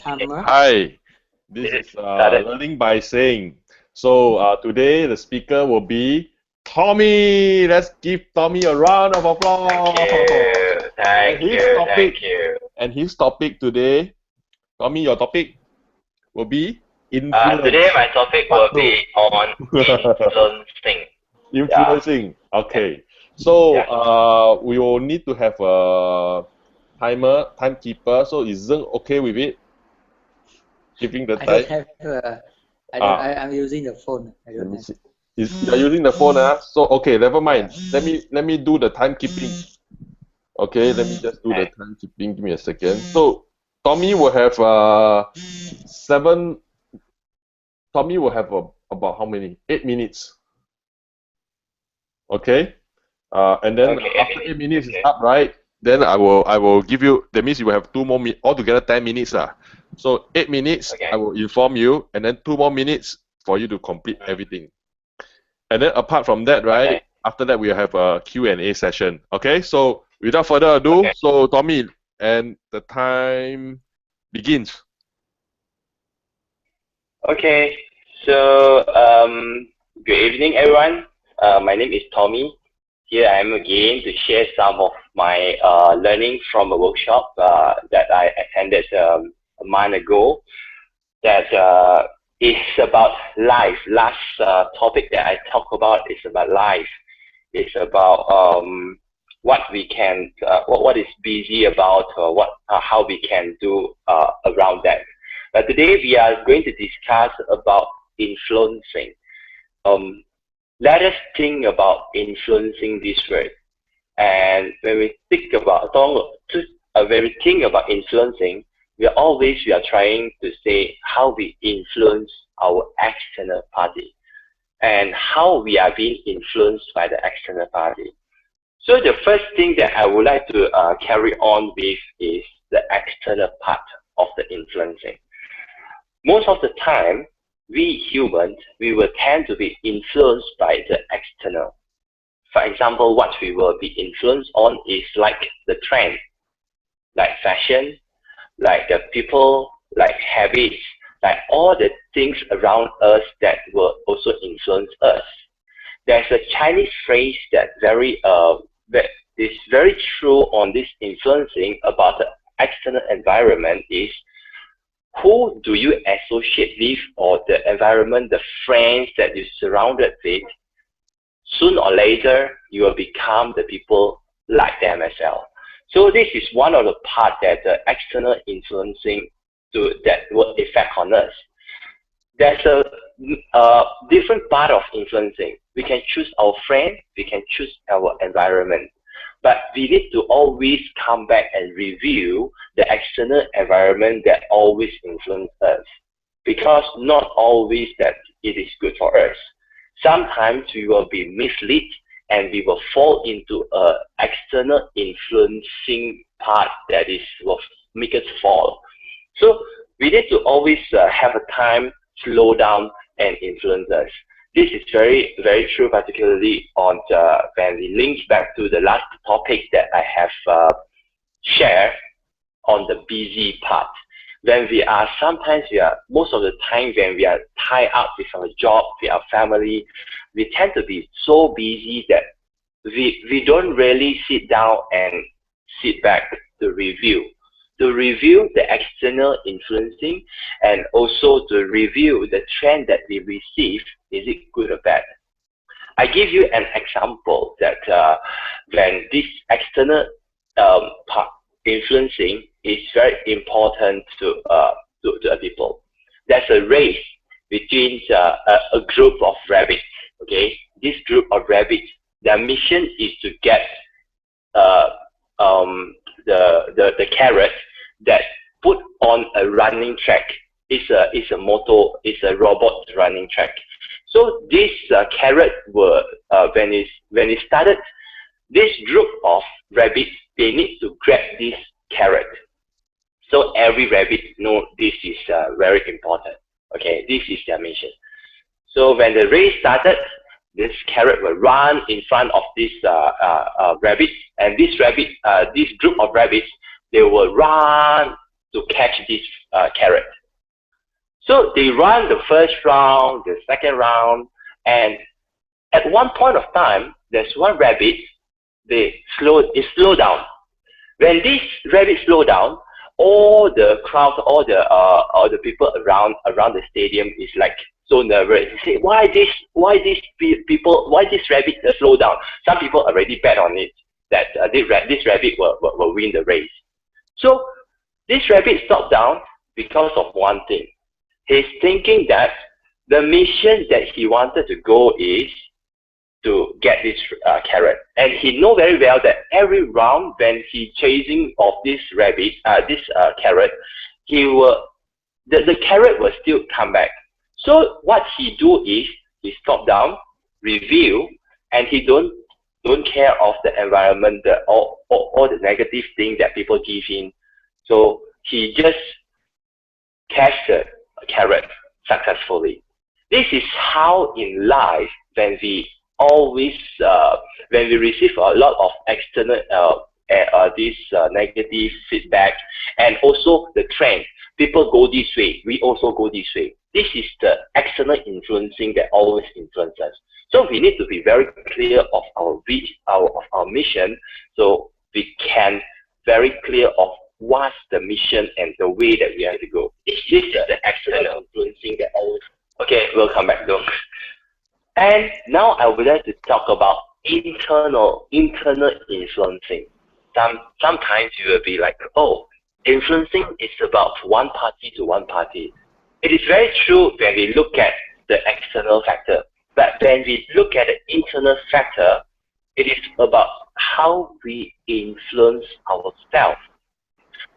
Timer. Hi, this Is it is started? Learning by Saying. So today the speaker will be Tommy. Let's give Tommy a round of Thank applause. you, And thank his you, topic, thank you. today, Tommy, your topic will be Today influence. my topic will Part be two. on influencing. Yeah, Influencing. Okay. So yeah. we will need to have a timekeeper. So is Zeng okay with it? Giving the I don't time? have Ah, I'm using the phone. I let don't me have. see. You're using the phone, so okay, never Yeah. mind. Let me do the timekeeping. Okay, let me just do the Okay. timekeeping. Give me a second. So Tommy will have seven. Tommy will have about how many? 8 minutes. Okay. And then Okay, after 8 minutes. 8 minutes is Okay. up, right? Then I will give you. That means you will have 2 more altogether 10 minutes So 8 minutes I Okay. will inform you, and then 2 more minutes for you to complete Mhm. everything. And then apart from that, right, Okay. after that we'll have a Q&A session. Okay, so without further ado, Okay. so Tommy, and the time begins. Okay. So, good evening, everyone. My name is Tommy. Here I am again to share some of my learning from a workshop that I attended a month ago. That is about life. Last topic that I talk about is about life. It's about what we can, what is busy about, what how we can do around that. Today we are going to discuss about influencing. Um, Let us think about influencing this word. And when we think about when we think about influencing, we are trying to say how we influence our external party and how we are being influenced by the external party. So the first thing that I would like to carry on with is the external part of the influencing. Most of the time, we humans, we will tend to be influenced by the external. For example, what we will be influenced on is like the trend, like fashion, like the people, like habits, like all the things around us that will also influence us. There's a Chinese phrase that is very true on this influencing about the external environment is who do you associate with or the environment, the friends that you surrounded with, soon or later you will become the people like them as well. So this is one of the part that the external influencing that will affect on us. There's a different part of influencing. We can choose our friend, we can choose our environment, but we need to always come back and review the external environment that always influence us, because not always that it is good for us. Sometimes we will be misled and we will fall into a external influencing part that is will make us fall. So we need to always have a time, slow down, and influence us. This is very, very true, particularly on when we link back to the last topic that I have shared on the busy part. When we are sometimes we are most of the time when we are tied up with our job, with our family, we tend to be so busy that we don't really sit down and sit back to review the external influencing and also to review the trend that we receive, is it good or bad. I give you an example that when this external part influencing is very important to the people. There's a race between a group of rabbits. Okay, this group of rabbits, their mission is to get uh, the carrot that put on a running track. It's a motor, it's a robot running track. So this carrot were when it started, this group of rabbits, they need to grab this carrot. So every rabbit know this is very important. Okay, this is their mission. So when the race started, this carrot will run in front of this rabbit, and this group of rabbits, they will run to catch this carrot. So they run the first round, the second round, and at one point of time, there's one rabbit. It slow down. When this rabbit slow down, all the crowd, all the people around the stadium is like so nervous. They say, why this rabbit slow down? Some people already bet on it that this rabbit will win the race. So this rabbit stopped down because of one thing. He's thinking that the mission that he wanted to go is to get this carrot, and he know very well that every round when he chasing of this rabbit, carrot, the carrot will still come back. So what he do is he stop down, review, and he don't care of the environment, all the negative things that people give him. So he just catch the carrot successfully. This is how in life, when we receive a lot of external negative feedback, and also the trend, people go this way, we also go this way. This is the external influencing that always influences us. So we need to be very clear of our mission, so we can very clear of what's the mission and the way that we have to go. This is the external influencing that always. Okay, we'll come back, Dong. And now I would like to talk about internal influencing. Sometimes you will be like, oh, influencing is about one party to one party. It is very true when we look at the external factor, but when we look at the internal factor, it is about how we influence ourselves.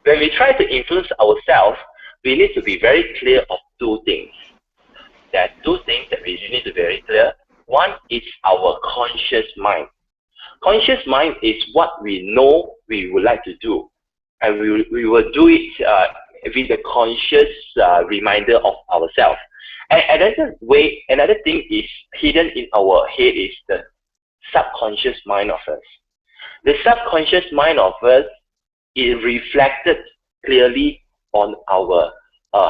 When we try to influence ourselves, we need to be very clear of two things. There are two things that we need to be very clear. One is our conscious mind. Conscious mind is what we know we would like to do, and we will do it with a conscious reminder of ourselves. And another thing is hidden in our head is the subconscious mind of us. The subconscious mind of us is reflected clearly on our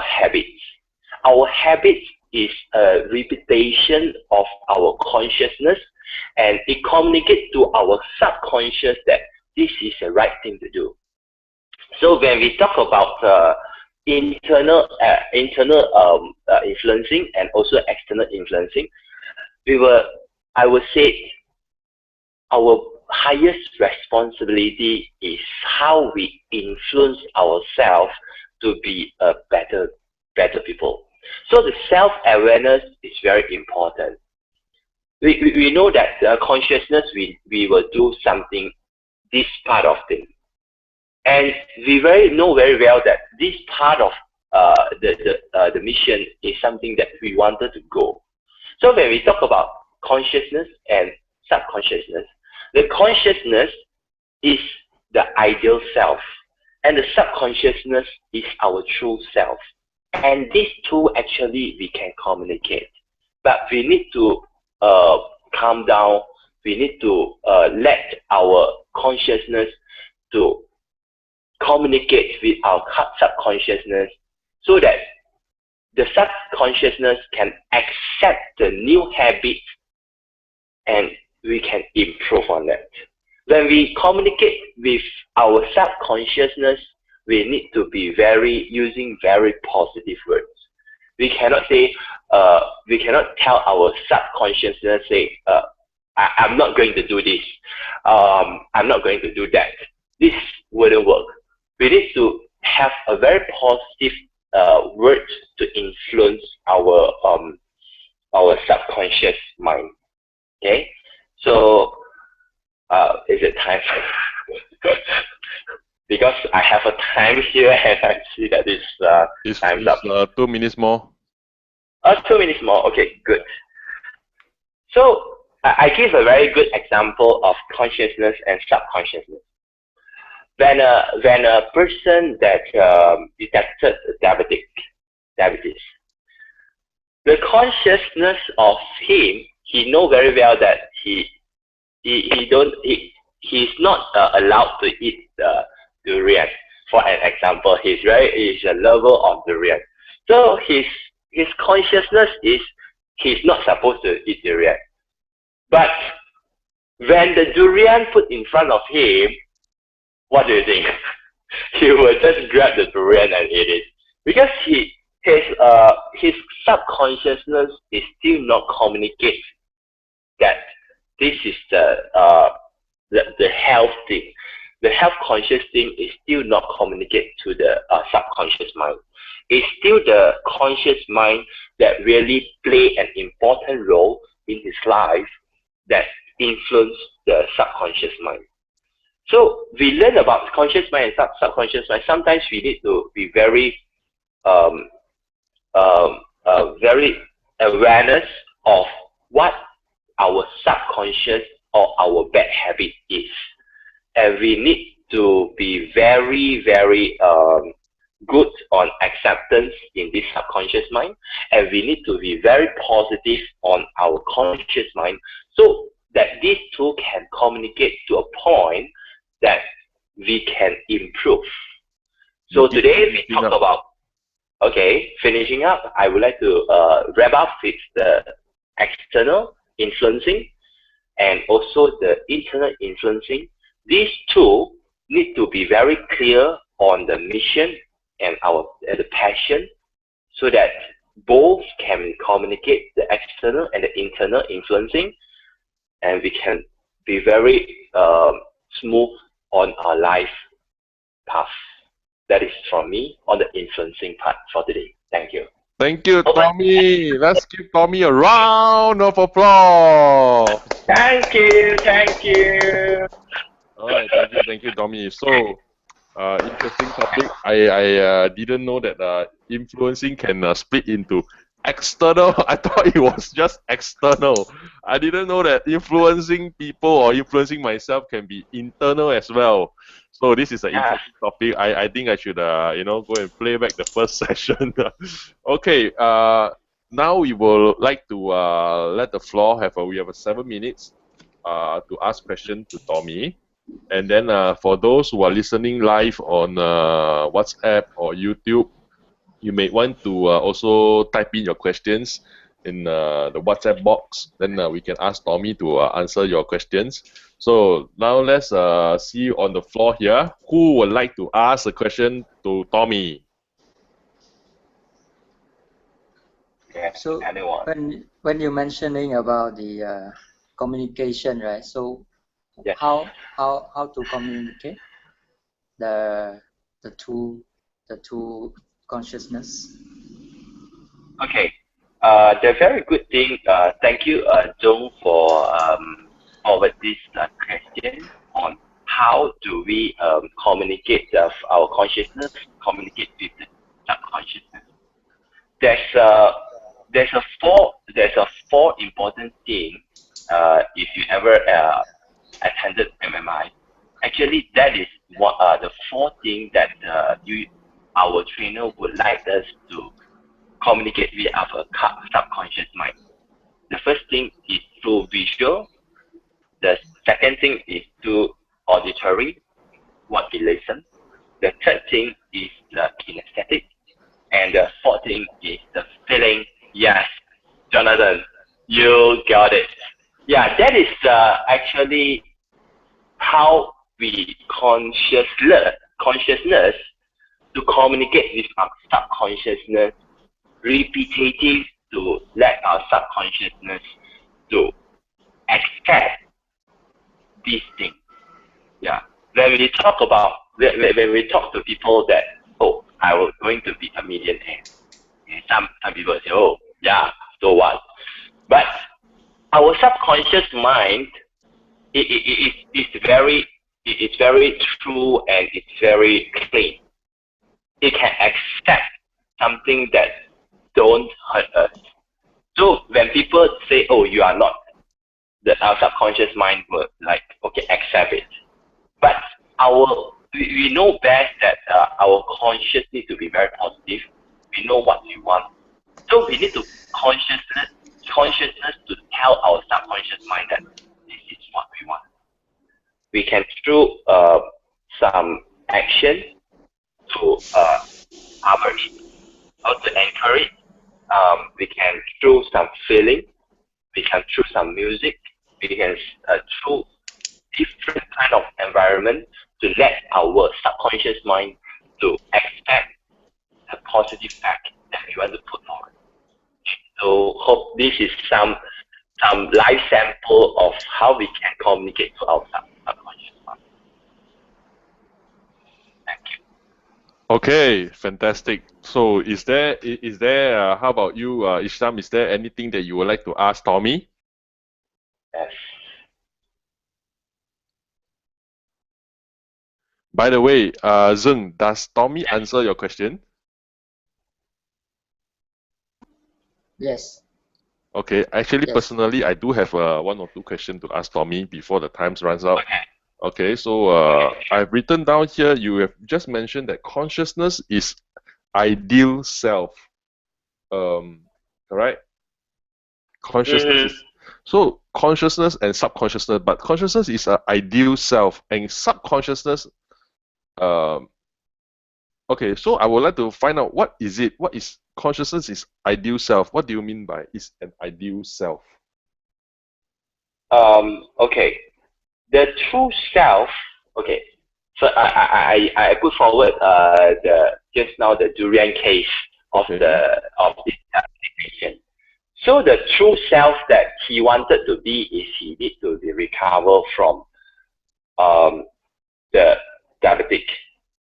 habits. Our habits is a repetition of our consciousness, and it communicates to our subconscious that this is the right thing to do. So when we talk about internal influencing and also external influencing, I would say our highest responsibility is how we influence ourselves to be a better people. So the self-awareness is very important. We know that consciousness, we will do something, this part of thing. And we know very well that this part of the mission is something that we wanted to go. So when we talk about consciousness and subconsciousness, the consciousness is the ideal self, and the subconsciousness is our true self. And these two actually we can communicate, but we need to calm down. We need to let our consciousness to communicate with our subconsciousness, so that the subconsciousness can accept the new habits and we can improve on that. When we communicate with our subconsciousness, we need to be using very positive words. We cannot say, we cannot tell our subconsciousness, say, I'm not going to do this, I'm not going to do that. This wouldn't work. We need to have a very positive word to influence our subconscious mind. Okay, so is it time? Because I have a time here and I see that it's time's up. 2 minutes more. 2 minutes more. Okay, good. So I give a very good example of consciousness and subconsciousness. When a person that detected diabetes, the consciousness of him, he know very well that he's not allowed to eat durian. for an example, he's a lover of durian. So his consciousness is he's not supposed to eat durian. But when the durian put in front of him, what do you think? He will just grab the durian and eat it because his subconsciousness is still not communicate that this is the health thing. The health conscious thing is still not communicate to the subconscious mind. It's still the conscious mind that really play an important role in his life that influence the subconscious mind. So we learn about conscious mind and subconscious mind. Sometimes we need to be very very awareness of what our subconscious or our bad habit is, and we need to be very good on acceptance in this subconscious mind, and we need to be very positive on our conscious mind, so that these two can communicate to a point that we can improve. So today we talk about, okay, finishing up, I would like to wrap up with the external influencing and also the internal influencing. These two need to be very clear on the mission and the passion, so that both can communicate the external and the internal influencing, and we can be very smooth on our life path. That is from me on the influencing part for today. Thank you. Thank you, Tommy. Let's give Tommy a round of applause. Thank you. Thank you. All right, thank you, Tommy. So, interesting topic. I didn't know that influencing can split into external. I thought it was just external. I didn't know that influencing people or influencing myself can be internal as well. So this is an interesting topic. I think I should go and play back the first session. Okay. Now we will like to let the floor have we have 7 minutes to ask questions to Tommy. And then for those who are listening live on WhatsApp or YouTube, you may want to also type in your questions in the WhatsApp box. Then we can ask Tommy to answer your questions. So now let's see on the floor here. Who would like to ask a question to Tommy? Yes, so anyone. when you're mentioning about the communication, right? So yes. how to communicate the two consciousness? Okay. The very good thing. Thank you, Zhong, for forward this question on how do we communicate our consciousness, communicate with the subconsciousness. There's a four important thing. If you ever attended MMI, actually that is what the four things that our trainer would like us to communicate with our subconscious mind. The first thing is through visual. The second thing is through auditory, what we listen. The third thing is the kinesthetic. And the fourth thing is the feeling. Yes, Jonathan, you got it. Yeah, that is actually how we consciousness to communicate with our subconsciousness, repetitive to let our subconsciousness to accept these things. Yeah. When we talk to people that, oh, I was going to be a millionaire. Some people say, oh, yeah, so what? But our subconscious mind, it's very true and it's very clean. It can accept something that don't hurt us. So when people say, oh, you are not, our subconscious mind will like, okay, accept it. But we know best that our conscious need to be very positive. We know what we want. So we need to consciousness to tell our subconscious mind that this is what we want. We can through some action, to cover it, how to anchor it. We can through some feeling, we can through some music, we can through different kind of environment to let our subconscious mind to expect the positive fact that we want to put forward. So hope this is some live sample of how we can communicate to our subconscious mind. Thank you. Okay, fantastic. So is there how about you, Isham? Is there anything that you would like to ask Tommy? Yes. By the way, Zeng, does Tommy answer your question? Yes. Okay, actually, Yes. personally, I do have one or two questions to ask Tommy before the time runs out. Okay. Okay, so I've written down here, you have just mentioned that consciousness is ideal self. Correct? Consciousness is, so consciousness and subconsciousness, but consciousness is an ideal self, and subconsciousness, okay, so I would like to find out what is it? What is consciousness is ideal self? What do you mean by is an ideal self? Okay. The true self. Okay. So I put forward just now the durian case of Okay. this application. So the true self that he wanted to be is he need to be recover from the diabetic.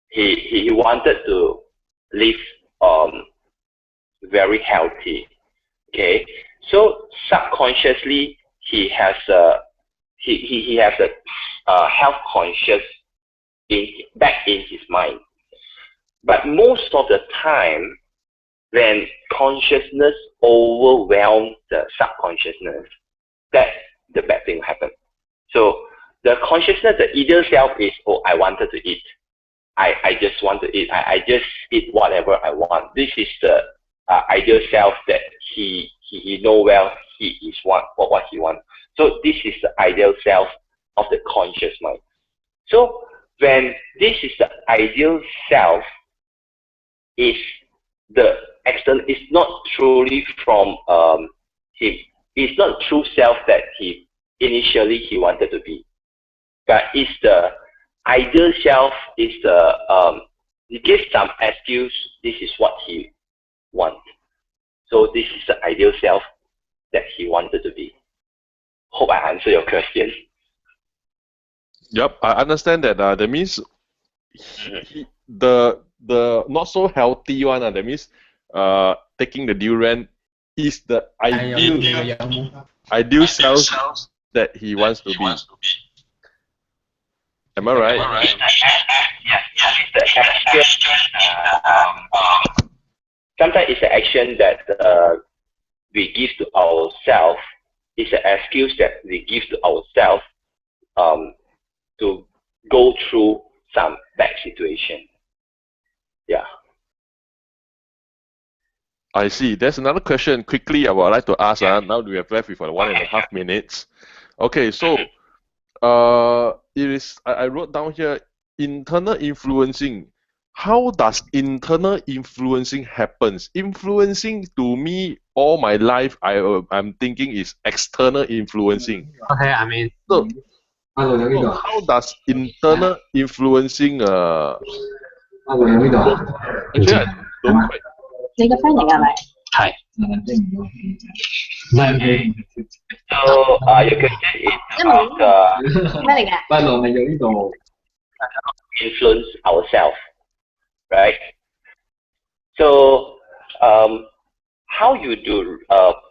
He wanted to live very healthy. Okay. So subconsciously he has he has a health conscious back in his mind. But most of the time, when consciousness overwhelms the subconsciousness, that the bad thing happens. So the consciousness, the ideal self is, oh, I wanted to eat. I just want to eat. I just eat whatever I want. This is the ideal self that he know well he is what he wants. So this is the ideal self of the conscious mind. So when this is the ideal self, is the external, is not truly from him. It's not true self that he initially he wanted to be, but it's the ideal self. Is the he gives some excuse. This is what he wants. So this is the ideal self that he wanted to be. Hope I answer your question. Yep, I understand that. That means the not so healthy one. That means taking the durian is the ideal self that he wants to be. Am I right? Sometimes it's an action that we give to ourselves. It's an excuse that we give to ourselves to go through some bad situation. Yeah. I see. There's another question. Quickly, I would like to ask. Now we have left with 1.5 minutes. Okay, so it is. I wrote down here internal influencing. How does internal influencing happens? Influencing to me all my life, I'm thinking is external influencing. Okay, I mean. So how does internal influencing actually I don't quite. 你個 friend 嚟㗎係咪？係。 So your question is about 咩嚟嘅？ influence ourselves, right? So how you do?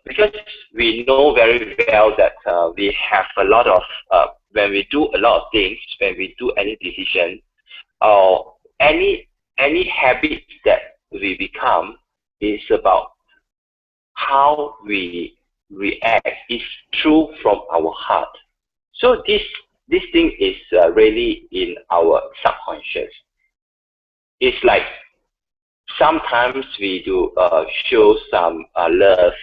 Because we know very well that we have a lot of when we do a lot of things, when we do any decision, or any habit that we become is about how we react. It's true from our heart. So this thing is really in our subconscious. It's like sometimes we do show some love.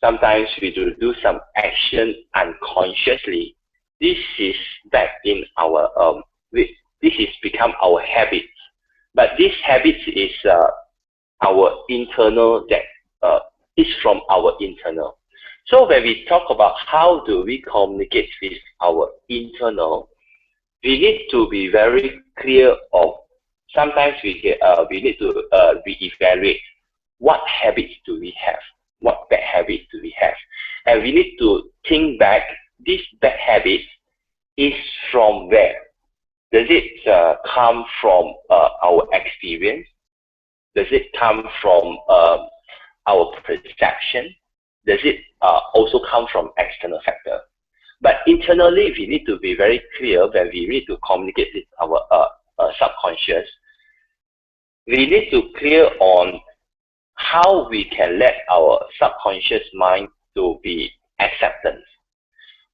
Sometimes we do some action unconsciously. This is back in our this is become our habit. But this habit is our internal, that is from our internal. So when we talk about how do we communicate with our internal, we need to be very clear of, sometimes we need to reevaluate what habits do we have, what bad habits do we have, and we need to think back, this bad habit is from where? Does it come from our experience? Does it come from our perception? Does it also come from external factor? But internally, we need to be very clear when we need to communicate with our subconscious. We need to clear on how we can let our subconscious mind to be acceptance.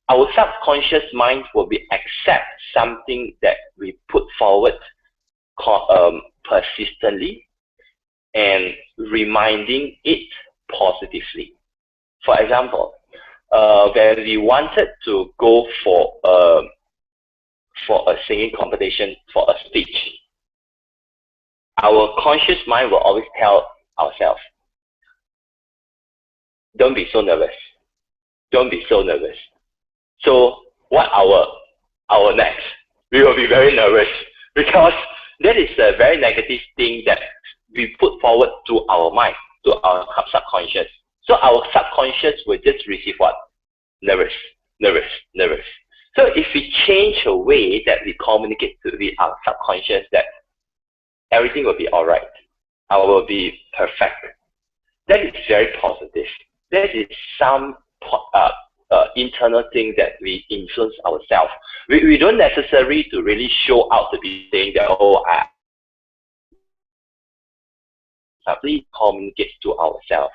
Our subconscious mind will be accept something that we put forward persistently and reminding it positively. For example, when we wanted to go for a singing competition, for a speech, our conscious mind will always tell ourselves, don't be so nervous. Don't be so nervous. So what our next? We will be very nervous because that is a very negative thing that we put forward to our mind, to our subconscious. So our subconscious will just receive what? Nervous, nervous, nervous. So if we change a way that we communicate to our subconscious that everything will be all right, I will be perfect, that is very positive. That is some internal thing that we influence ourselves. We don't necessarily to really show out to be saying that, oh, I simply communicate to ourselves.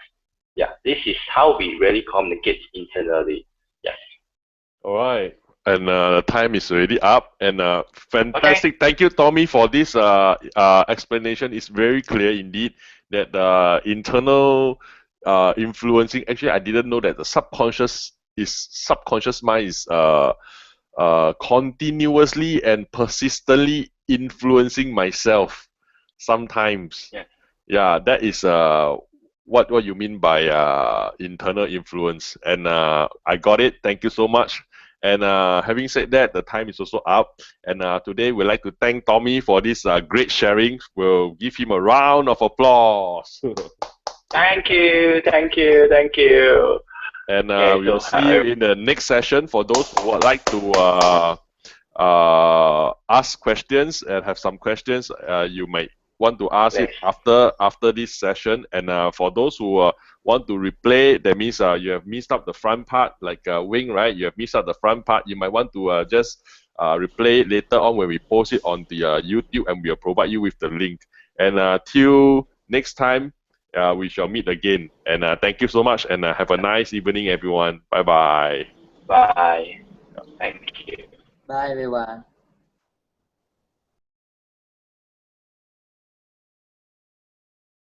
Yeah, this is how we really communicate internally. Yes. All right. And the time is already up. And fantastic. Okay. Thank you, Tommy, for this explanation. It's very clear indeed that internal influencing. Actually, I didn't know that the subconscious mind is continuously and persistently influencing myself. Sometimes. Yeah. Yeah, that is what you mean by internal influence. And I got it. Thank you so much. And having said that, the time is also up. And today we'd like to thank Tommy for this great sharing. We'll give him a round of applause. Thank you, thank you, thank you. And we'll see you in the next session. For those who would like to ask questions and have some questions, you might want to ask it after this session. And for those who want to replay, that means you have missed out the front part, like Wing, right? You have missed out the front part. You might want to just replay it later on when we post it on the YouTube, and we'll provide you with the link. And till next time, we shall meet again. And thank you so much, and have a nice evening, everyone. Bye-bye. Bye. Thank you. Bye, everyone.